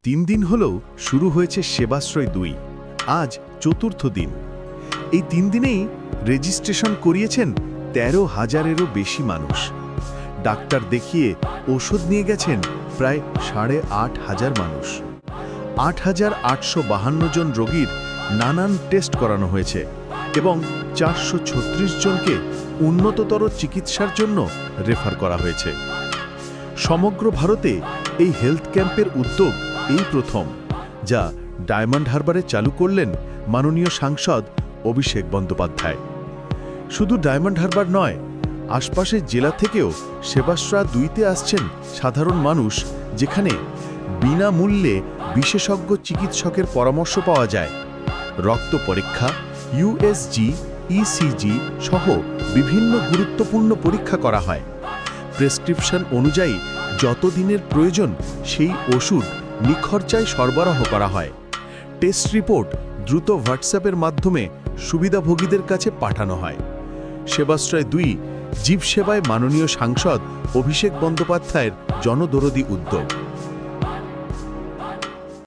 3 দিন হলেও শুরু হয়েছে সেবাশ্রয় 2। আজ চতুর্থ দিন। এই 3 দিনেই রেজিস্ট্রেশন করিয়েছেন 13,000-এরও বেশি মানুষ। ডাক্তার দেখিয়ে ওষুধ নিয়ে গেছেন প্রায় 8,500 মানুষ। 8,852 জন রোগীর নানান টেস্ট করানো হয়েছে এবং 436 জনকে উন্নততর চিকিৎসার জন্য রেফার করা হয়েছে। সমগ্র ভারতে এই হেলথ ক্যাম্পের উদ্যোগ এই প্রথম, যা ডায়মন্ড হারবারে চালু করলেন মাননীয় সাংসদ অভিষেক বন্দ্যোপাধ্যায়। শুধু ডায়মন্ড হারবার নয়, আশপাশের জেলা থেকেও সেবাশ্রয় 2-তে আসছেন সাধারণ মানুষ, যেখানে বিনামূল্যে বিশেষজ্ঞ চিকিৎসকের পরামর্শ পাওয়া যায়। রক্ত পরীক্ষা, ইউএসজি, ইসিজি সহ বিভিন্ন গুরুত্বপূর্ণ পরীক্ষা করা হয়। প্রেসক্রিপশন অনুযায়ী যত দিনের প্রয়োজন সেই ওষুধ নিখরচায় সরবরাহ করা হয়। টেস্ট রিপোর্ট দ্রুত হোয়াটসঅ্যাপের মাধ্যমে সুবিধাভোগীদের কাছে পাঠানো হয়। সেবাশ্রয় 2 জীবসেবায় মাননীয় সাংসদ অভিষেক বন্দ্যোপাধ্যায়ের জনদরদী উদ্যোগ।